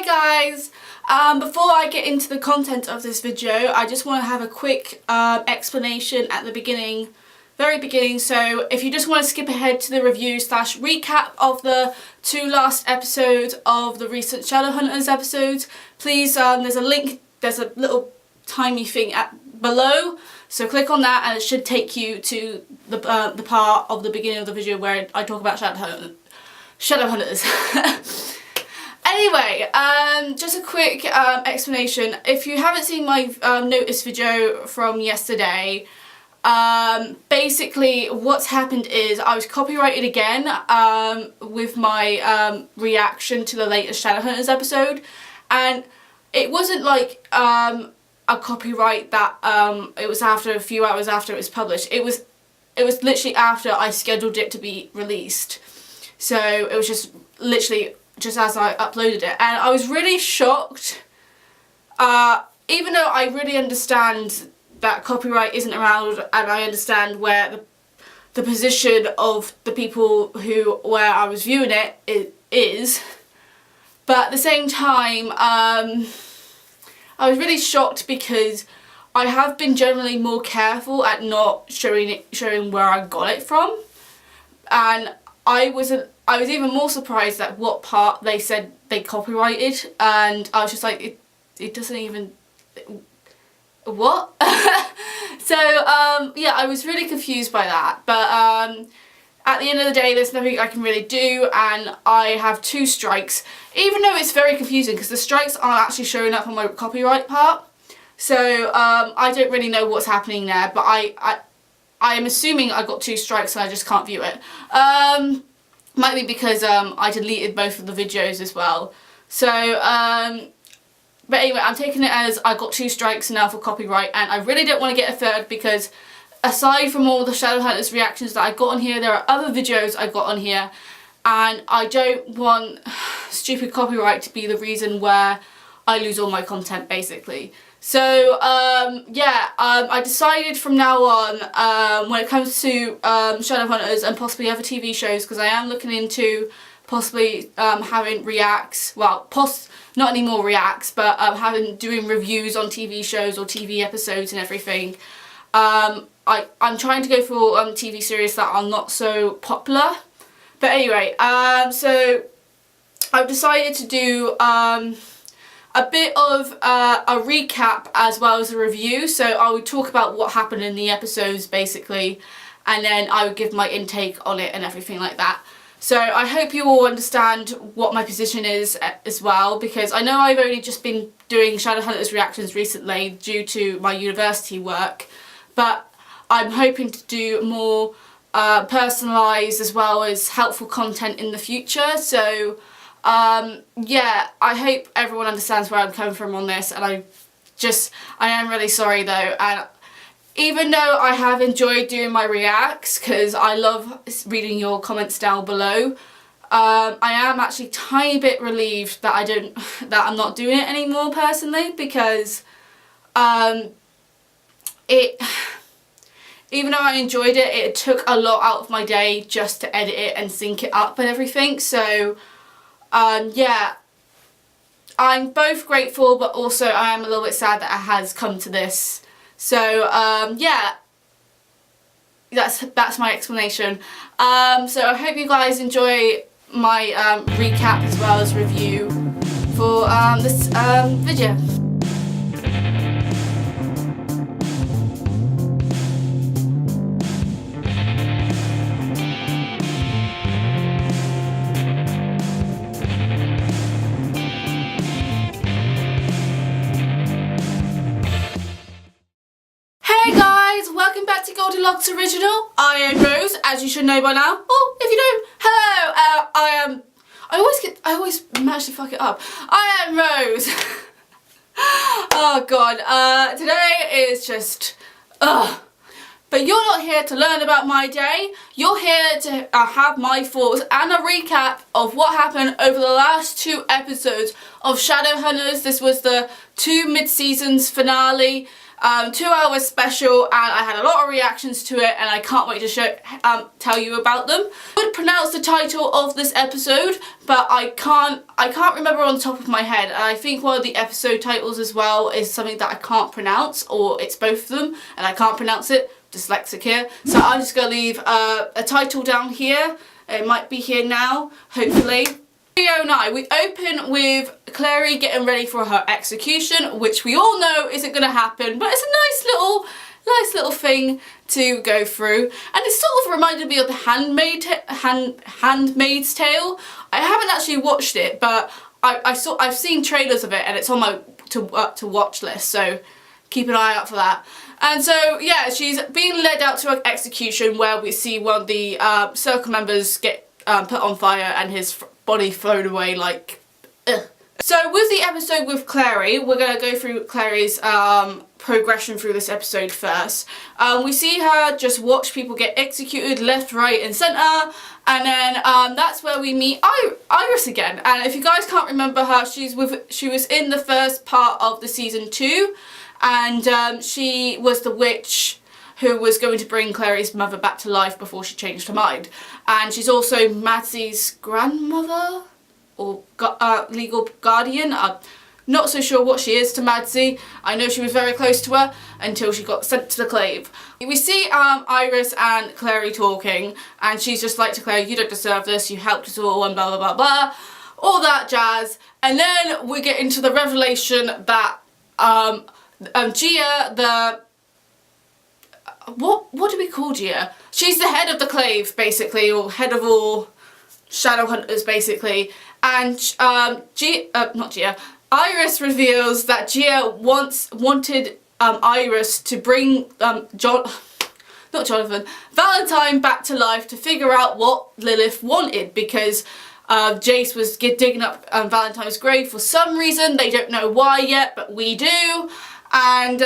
Hi guys! Before I get into the content of this video, I just want to have a quick explanation at the beginning, very beginning. So if you just want to skip ahead to the review / recap of the 2 last episodes of the recent Shadowhunters episodes, please, there's a link, there's a little tiny thing below, so click on that and it should take you to the part of the beginning of the video where I talk about Shadowhunters. Anyway, just a quick explanation. If you haven't seen my notice video from yesterday, basically what's happened is I was copyrighted again with my reaction to the latest Shadowhunters episode, and it wasn't like a copyright that it was after a few hours after it was published. It was literally after I scheduled it to be released, so it was just literally just as I uploaded it, and I was really shocked, even though I really understand that copyright isn't around and I understand where the position of the people where I was viewing it is, but at the same time I was really shocked because I have been generally more careful at not showing where I got it from, and I was even more surprised at what part they said they copyrighted, and I was just like, it doesn't even, what? So yeah, I was really confused by that, but at the end of the day there's nothing I can really do, and I have 2 strikes, even though it's very confusing because the strikes aren't actually showing up on my copyright part, so I don't really know what's happening there, but I am assuming I got 2 strikes and I just can't view it. Might be because I deleted both of the videos as well. So, but anyway, I'm taking it as I got 2 strikes now for copyright, and I really don't want to get a 3rd because aside from all the Shadowhunters reactions that I got on here, there are other videos I got on here, and I don't want stupid copyright to be the reason where I lose all my content, basically. So yeah, I decided from now on, when it comes to Shadowhunters and possibly other TV shows, because I am looking into possibly having reacts, well, not anymore reacts, but doing reviews on TV shows or TV episodes and everything. I'm trying to go for TV series that are not so popular. But anyway, so I've decided to do a bit of a recap as well as a review. So I would talk about what happened in the episodes basically, and then I would give my intake on it and everything like that. So I hope you all understand what my position is as well, because I know I've only just been doing Shadowhunters reactions recently due to my university work, but I'm hoping to do more personalised as well as helpful content in the future. So yeah, I hope everyone understands where I'm coming from on this, and I am really sorry though, and even though I have enjoyed doing my reacts because I love reading your comments down below, I am actually a tiny bit relieved that I'm not doing it anymore personally, because even though I enjoyed it, it took a lot out of my day just to edit it and sync it up and everything. So yeah, I'm both grateful, but also I am a little bit sad that it has come to this. So yeah, that's my explanation. So I hope you guys enjoy my recap as well as review for this video. Hey guys, welcome back to Goldilocks Original. I am Rose, as you should know by now. Oh, if you don't, hello. I always manage to fuck it up. I am Rose. Oh god. Today is just But you're not here to learn about my day. You're here to have my thoughts and a recap of what happened over the last 2 episodes of Shadowhunters. This was the 2 mid-seasons finale. 2-hour special, and I had a lot of reactions to it, and I can't wait to tell you about them. I would pronounce the title of this episode, but I can't remember on the top of my head, and I think one of the episode titles as well is something that I can't pronounce, or it's both of them, and I can't pronounce it. Dyslexic here. So I'm just going to leave a title down here. It might be here now, hopefully. Video 9, we open with Clary getting ready for her execution, which we all know isn't going to happen, but it's a nice little thing to go through. And it sort of reminded me of the Handmaid's Tale. I haven't actually watched it, but I've seen trailers of it, and it's on my to watch list, so keep an eye out for that. And so, yeah, she's being led out to her execution, where we see one of the circle members get put on fire and his body thrown away like, ugh. So with the episode with Clary, we're going to go through Clary's progression through this episode first. We see her just watch people get executed left, right and centre, and then that's where we meet Iris again. And if you guys can't remember her, she was in the first part of the season 2, and she was the witch who was going to bring Clary's mother back to life before she changed her mind. And she's also Madsy's grandmother, or legal guardian. I'm not so sure what she is to Madsy. I know she was very close to her until she got sent to the Clave. We see Iris and Clary talking, and she's just like to Clary, you don't deserve this, you helped us all, and blah blah blah blah, all that jazz. And then we get into the revelation that Gia, the... What do we call Gia? She's the head of the Clave, basically, or head of all Shadowhunters, basically. And Iris reveals that Gia wanted Iris to bring Valentine back to life to figure out what Lilith wanted, because Jace was digging up Valentine's grave for some reason. They don't know why yet, but we do. And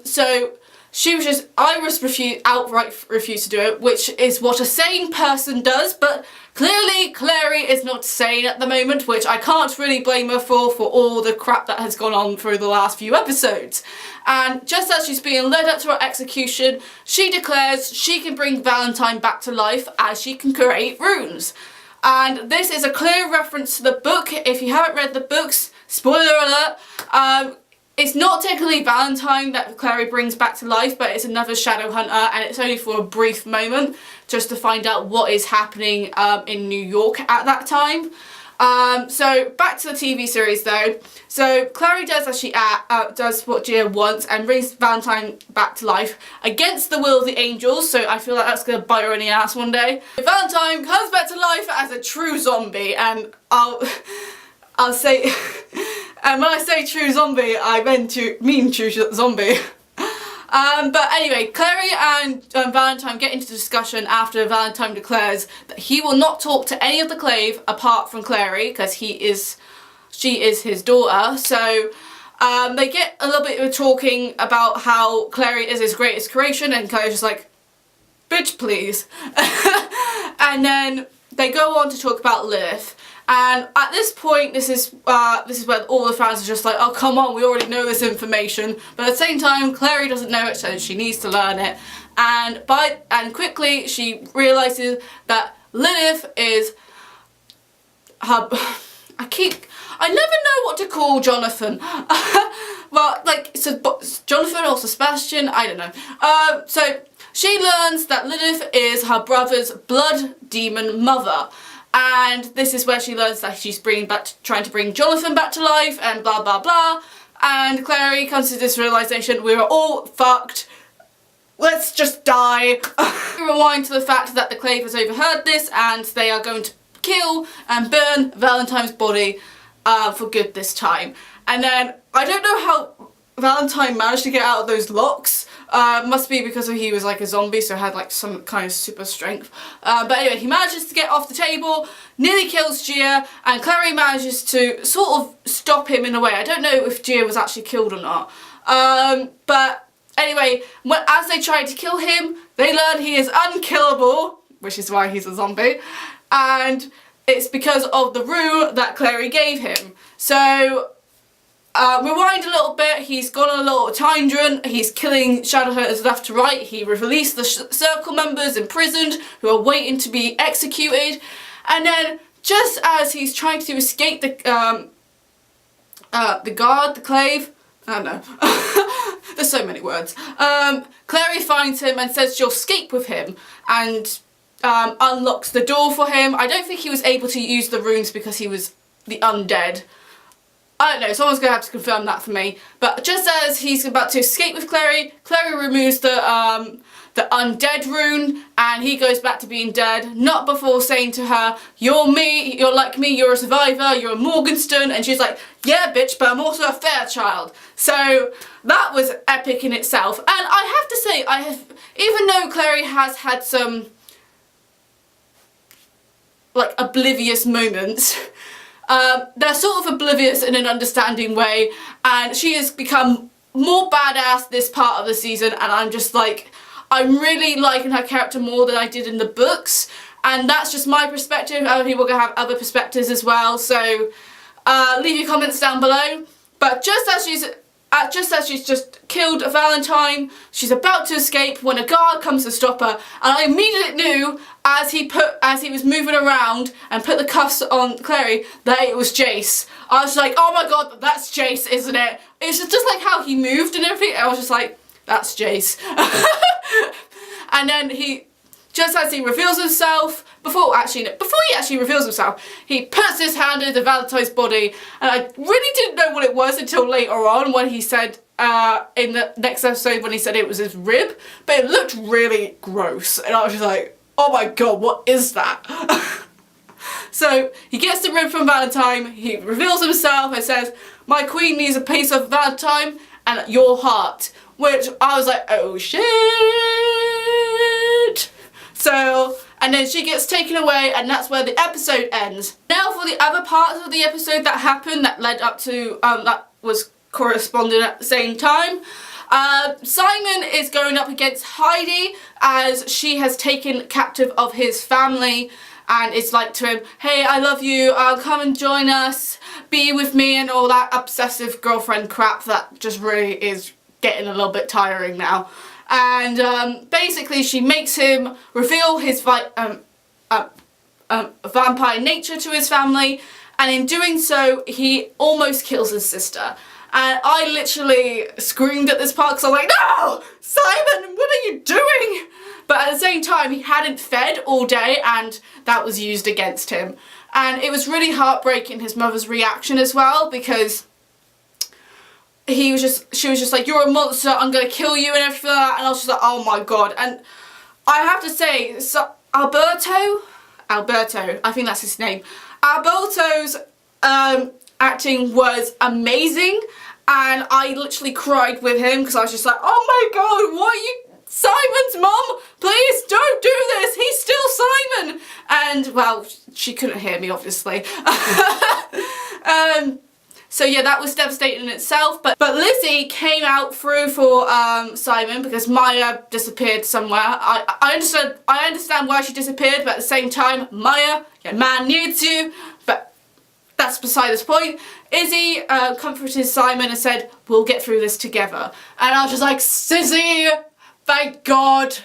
so Iris outright refused to do it, which is what a sane person does, but clearly Clary is not sane at the moment, which I can't really blame her for all the crap that has gone on through the last few episodes. And just as she's being led up to her execution, she declares she can bring Valentine back to life as she can create runes. And this is a clear reference to the book. If you haven't read the books, spoiler alert, it's not technically Valentine that Clary brings back to life, but it's another Shadowhunter, and it's only for a brief moment, just to find out what is happening in New York at that time. So back to the TV series though. So Clary does as she does what Gia wants and brings Valentine back to life against the will of the angels, so I feel like that's going to bite her in the ass one day. Valentine comes back to life as a true zombie, and I'll say... And when I say true zombie, I mean true zombie. But anyway, Clary and Valentine get into discussion after Valentine declares that he will not talk to any of the Clave apart from Clary, because she is his daughter. So they get a little bit of talking about how Clary is his greatest creation, and Clary's just like, bitch please. And then they go on to talk about Lilith. And at this point, this is where all the fans are just like, oh come on, we already know this information. But at the same time, Clary doesn't know it, so she needs to learn it. And quickly she realizes that Lilith is her... I never know what to call Jonathan. Well, like, so Jonathan or Sebastian, I don't know. So she learns that Lilith is her brother's blood demon mother. And this is where she learns that she's trying to bring Jonathan back to life, and blah blah blah. And Clary comes to this realization, we're all fucked. Let's just die. Rewind to the fact that the Clave has overheard this, and they are going to kill and burn Valentine's body for good this time. And then I don't know how Valentine managed to get out of those locks. Must be because he was like a zombie, so had like some kind of super strength. But anyway, he manages to get off the table, nearly kills Gia, and Clary manages to sort of stop him in a way. I don't know if Gia was actually killed or not. But anyway, as they try to kill him, they learn he is unkillable, which is why he's a zombie. And it's because of the rune that Clary gave him. So rewind a little bit, he's gone on a little tangent, he's killing Shadowhunters left to right, he released the Circle members imprisoned who are waiting to be executed, and then just as he's trying to escape the guard, the clave, I don't know, there's so many words, Clary finds him and says she'll escape with him, and unlocks the door for him. I don't think he was able to use the runes because he was the undead. I don't know, someone's going to have to confirm that for me. But just as he's about to escape with Clary, Clary removes the undead rune and he goes back to being dead, not before saying to her, "You're me, you're like me, you're a survivor, you're a Morgenstern," and she's like, "Yeah bitch, but I'm also a Fairchild." So that was epic in itself. And I have to say, even though Clary has had some like oblivious moments, they're sort of oblivious in an understanding way, and she has become more badass this part of the season, and I'm just like, I'm really liking her character more than I did in the books, and that's just my perspective. Other people are going to have other perspectives as well, so leave your comments down below. But just as she's just killed Valentine, she's about to escape when a guard comes to stop her, and I immediately knew as he was moving around and put the cuffs on Clary that it was Jace. I was like, oh my god, that's Jace, isn't it? It's just like how he moved and everything. I was just like, that's Jace. And then just as he reveals himself, before he actually reveals himself, he puts his hand into Valentine's body, and I really didn't know what it was until later on when he said, in the next episode when he said it was his rib, but it looked really gross, and I was just like, oh my god, what is that? So he gets the rib from Valentine, he reveals himself and says, "My queen needs a piece of Valentine and your heart," which I was like, oh shit. So, and then she gets taken away, and that's where the episode ends. Now for the other parts of the episode that happened that led up to, that was corresponding at the same time. Simon is going up against Heidi as she has taken captive of his family, and it's like to him, "Hey, I love you, come and join us, be with me," and all that obsessive girlfriend crap that just really is getting a little bit tiring now. And basically she makes him reveal his vampire nature to his family, and in doing so he almost kills his sister. And I literally screamed at this part because I was like, "No! Simon, what are you doing?" But at the same time, he hadn't fed all day, and that was used against him. And it was really heartbreaking, his mother's reaction as well, because she was just like, "You're a monster, I'm gonna kill you," and everything like that. And I was just like, oh my god. And I have to say, so Alberto, I think that's his name. Alberto's acting was amazing, and I literally cried with him because I was just like, oh my god, what are you, Simon's mom, please don't do this, he's still Simon. And well, she couldn't hear me obviously. So yeah, that was devastating in itself, but Lizzie came out through for Simon because Maya disappeared somewhere. I understand why she disappeared, but at the same time, Maya, your man needs you, but that's beside this point. Izzy comforted Simon and said, "We'll get through this together." And I was just like, "Sissy, thank God.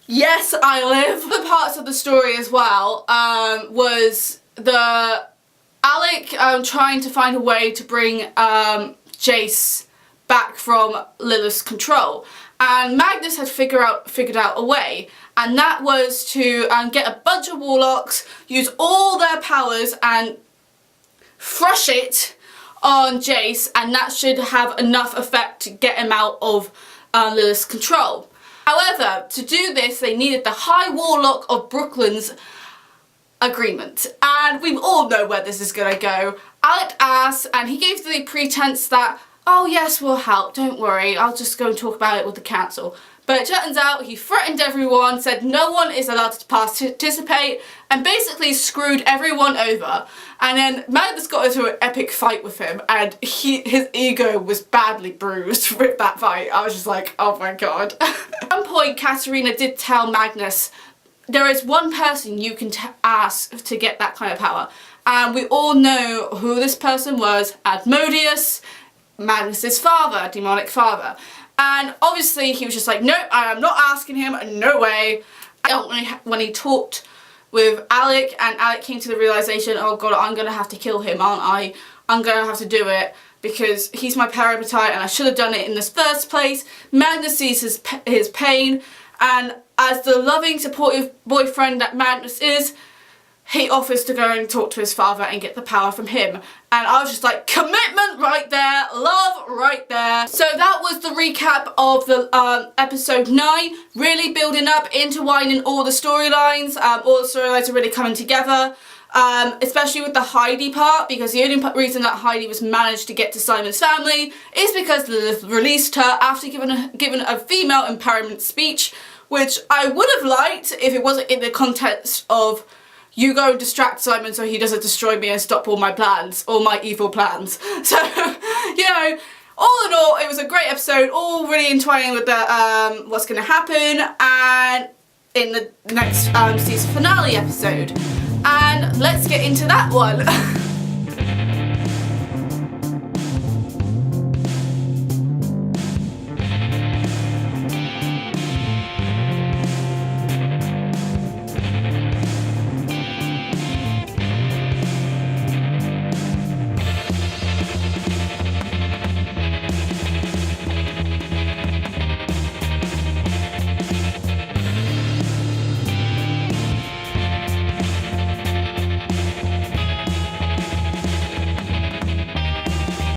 Yes, I live." The parts of the story as well was the Alec trying to find a way to bring Jace back from Lilith's control, and Magnus had figured out a way, and that was to get a bunch of warlocks, use all their powers and thrush it on Jace, and that should have enough effect to get him out of Lilith's control. However, to do this they needed the High Warlock of Brooklyn's agreement, and we all know where this is gonna go. Alec asked, and he gave the pretense that, "Oh yes, we'll help, don't worry, I'll just go and talk about it with the council." But it turns out he threatened everyone, said no one is allowed to participate, and basically screwed everyone over. And then Magnus got into an epic fight with him, and his ego was badly bruised with that fight. I was just like, oh my god. At one point, Katerina did tell Magnus, there is one person you can ask to get that kind of power. And we all know who this person was, Asmodeus. Magnus's father, demonic father. And obviously he was just like, nope, I am not asking him, no way. When he talked with Alec, and Alec came to the realization, oh god, I'm gonna have to kill him, aren't I? I'm gonna have to do it because he's my parasite and I should have done it in the first place. Magnus sees his pain, and as the loving, supportive boyfriend that Magnus is, he offers to go and talk to his father and get the power from him. And I was just like, commitment right there, love right there. So that was the recap of the episode 9, really building up, intertwining all the storylines. All the storylines are really coming together, especially with the Heidi part, because the only reason that Heidi was managed to get to Simon's family is because Lilith released her after giving a female empowerment speech, which I would have liked if it wasn't in the context of, you go and distract Simon so he doesn't destroy me and stop all my plans, all my evil plans. So, you know, all in all, it was a great episode, all really entwining with the what's going to happen and in the next season finale episode. And let's get into that one.